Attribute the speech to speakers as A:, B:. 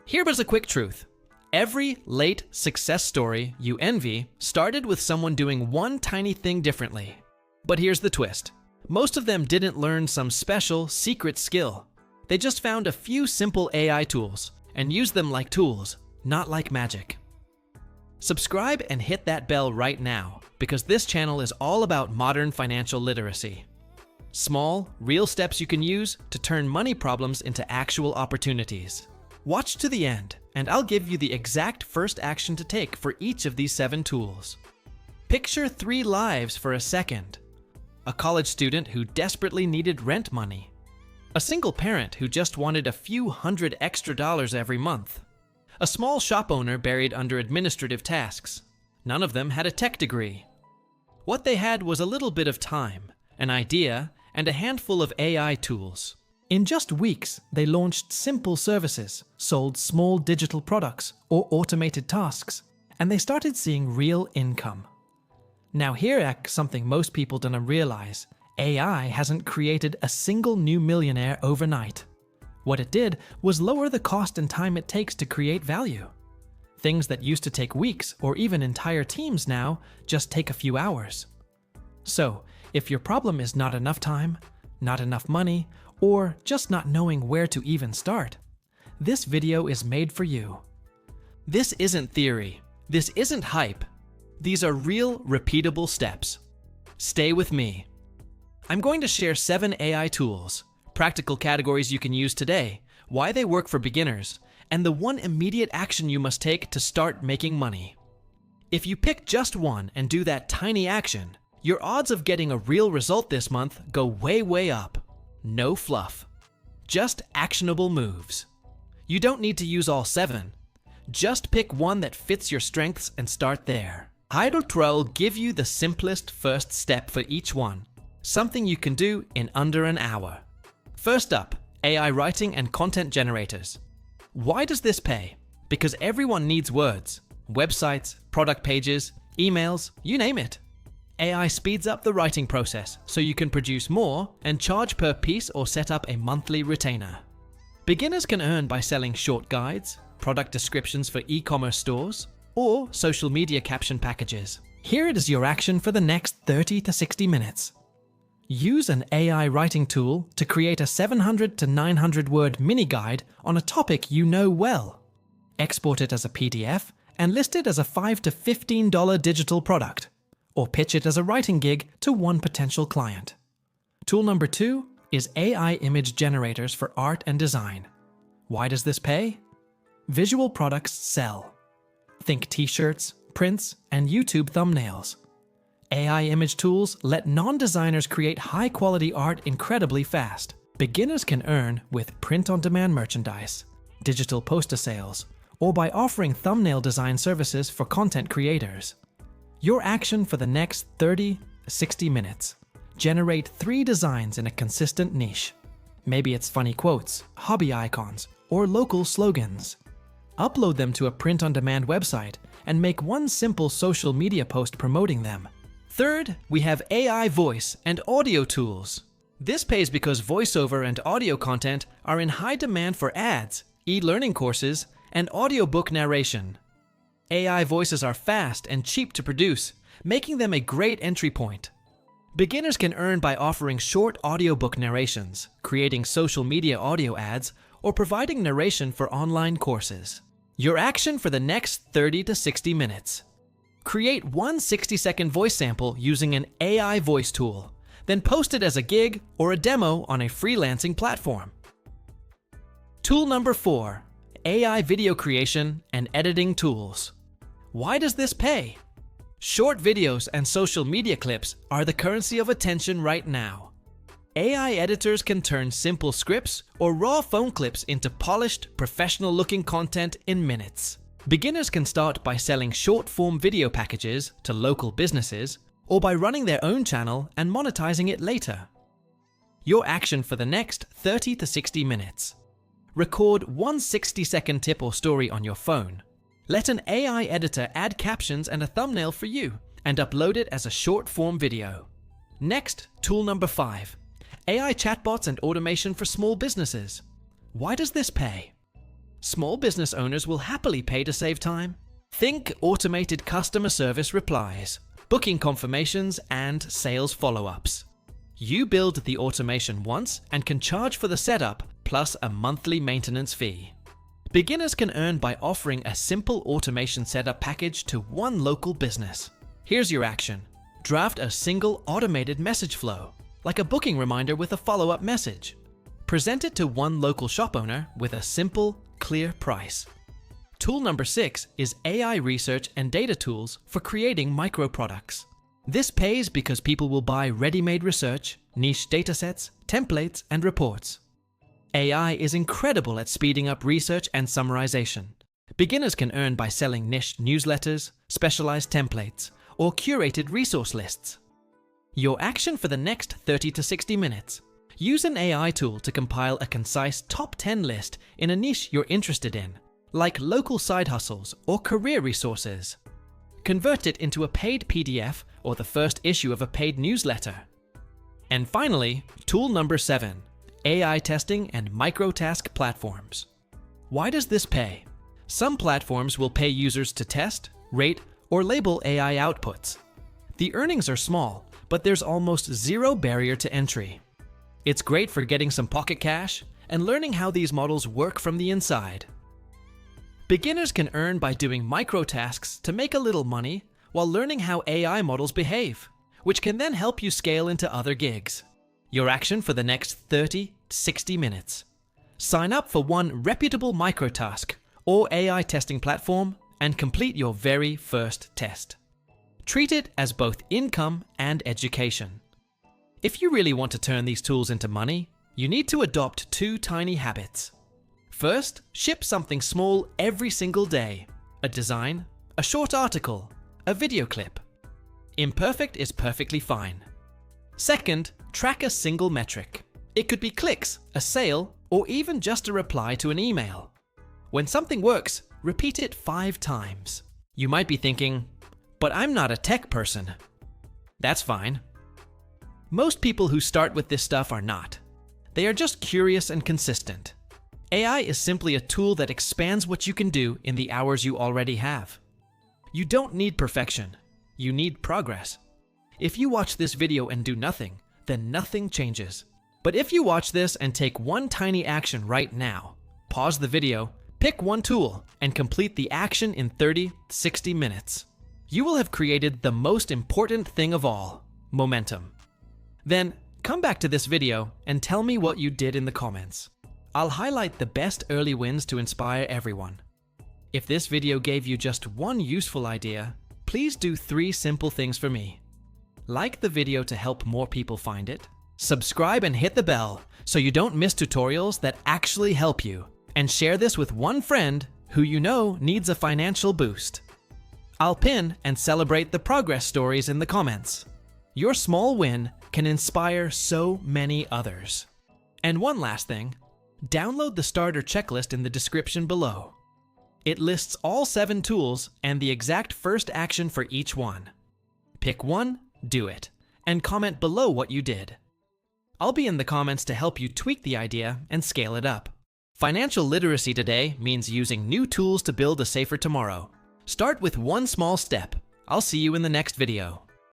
A: Here was a quick truth. Every late success story you envy started with someone doing one tiny thing differently. But here's the twist. Most of them didn't learn some special, secret skill. They just found a few simple AI tools and used them like tools, not like magic. Subscribe and hit that bell right now, because this channel is all about modern financial literacy. Small, real steps you can use to turn money problems into actual opportunities. Watch to the end, and I'll give you the exact first action to take for each of these 7 tools. Picture 3 lives for a second. A college student who desperately needed rent money. A single parent who just wanted a few $100 extra every month. A small shop owner buried under administrative tasks. None of them had a tech degree. What they had was a little bit of time, an idea, and a handful of AI tools. In just weeks, they launched simple services, sold small digital products, or automated tasks, and they started seeing real income. Now here's something most people don't realize. AI hasn't created a single new millionaire overnight. What it did was lower the cost and time it takes to create value. Things that used to take weeks or even entire teams now just take a few hours. So, if your problem is not enough time, not enough money, or just not knowing where to even start, this video is made for you. This isn't theory. This isn't hype. These are real, repeatable steps. Stay with me. I'm going to share 7 AI tools, practical categories you can use today, why they work for beginners, and the one immediate action you must take to start making money. If you pick just one and do that tiny action, your odds of getting a real result this month go way, way up. No fluff. Just actionable moves. You don't need to use all 7. Just pick one that fits your strengths and start there. I'll give you the simplest first step for each one. Something you can do in under an hour. First up, AI writing and content generators. Why does this pay? Because everyone needs words. Websites, product pages, emails, you name it. AI speeds up the writing process so you can produce more and charge per piece or set up a monthly retainer. Beginners can earn by selling short guides, product descriptions for e-commerce stores, or social media caption packages. Here it is your action for the next 30 to 60 minutes. Use an AI writing tool to create a 700 to 900 word mini guide on a topic you know well. Export it as a PDF and list it as a $5 to $15 digital product, or pitch it as a writing gig to one potential client. Tool number 2 is AI image generators for art and design. Why does this pay? Visual products sell. Think t-shirts, prints, and YouTube thumbnails. AI image tools let non-designers create high-quality art incredibly fast. Beginners can earn with print-on-demand merchandise, digital poster sales, or by offering thumbnail design services for content creators. Your action for the next 30 to 60 minutes. Generate 3 designs in a consistent niche. Maybe it's funny quotes, hobby icons, or local slogans. Upload them to a print-on-demand website and make one simple social media post promoting them. Third, we have AI voice and audio tools. This pays because voiceover and audio content are in high demand for ads, e-learning courses, and audiobook narration. AI voices are fast and cheap to produce, making them a great entry point. Beginners can earn by offering short audiobook narrations, creating social media audio ads, or providing narration for online courses. Your action for the next 30 to 60 minutes. Create one 60-second voice sample using an AI voice tool, then post it as a gig or a demo on a freelancing platform. Tool number 4, AI video creation and editing tools. Why does this pay? Short videos and social media clips are the currency of attention right now. AI editors can turn simple scripts or raw phone clips into polished, professional-looking content in minutes. Beginners can start by selling short-form video packages to local businesses, or by running their own channel and monetizing it later. Your action for the next 30 to 60 minutes. Record one 60-second tip or story on your phone. Let an AI editor add captions and a thumbnail for you, and upload it as a short-form video. Next, tool number 5. AI chatbots and automation for small businesses. Why does this pay? small business owners will happily pay to save time. Think automated customer service replies, booking confirmations, and sales follow-ups. You build the automation once and can charge for the setup plus a monthly maintenance fee. Beginners can earn by offering a simple automation setup package to one local business. Here's your action. Draft a single automated message flow, like a booking reminder with a follow-up message. Present it to one local shop owner with a simple, clear price. Tool number 6 is AI research and data tools for creating micro products. This pays because people will buy ready-made research, niche datasets, templates, and reports. AI is incredible at speeding up research and summarization. Beginners can earn by selling niche newsletters, specialized templates, or curated resource lists. Your action for the next 30 to 60 minutes. Use an AI tool to compile a concise top 10 list in a niche you're interested in, like local side hustles or career resources. Convert it into a paid PDF or the first issue of a paid newsletter. And finally, tool number 7, AI testing and microtask platforms. Why does this pay? Some platforms will pay users to test, rate, or label AI outputs. The earnings are small, but there's almost zero barrier to entry. It's great for getting some pocket cash and learning how these models work from the inside. Beginners can earn by doing microtasks to make a little money while learning how AI models behave, which can then help you scale into other gigs. Your action for the next 30 to 60 minutes. Sign up for one reputable microtask or AI testing platform and complete your very first test. Treat it as both income and education. If you really want to turn these tools into money, you need to adopt 2 tiny habits. First, ship something small every single day. A design, a short article, a video clip. Imperfect is perfectly fine. Second, track a single metric. It could be clicks, a sale, or even just a reply to an email. When something works, repeat it 5 times. You might be thinking, but I'm not a tech person. That's fine. Most people who start with this stuff are not. They are just curious and consistent. AI is simply a tool that expands what you can do in the hours you already have. You don't need perfection. You need progress. If you watch this video and do nothing, then nothing changes. But if you watch this and take one tiny action right now, pause the video, pick one tool, and complete the action in 30 to 60 minutes, you will have created the most important thing of all, momentum. Then, come back to this video and tell me what you did in the comments. I'll highlight the best early wins to inspire everyone. If this video gave you just one useful idea, please do 3 simple things for me. Like the video to help more people find it, subscribe and hit the bell so you don't miss tutorials that actually help you, and share this with one friend who you know needs a financial boost. I'll pin and celebrate the progress stories in the comments. Your small win can inspire so many others. And one last thing, download the starter checklist in the description below. It lists all 7 tools and the exact first action for each one. Pick one, do it, and comment below what you did. I'll be in the comments to help you tweak the idea and scale it up. Financial literacy today means using new tools to build a safer tomorrow. Start with one small step. I'll see you in the next video.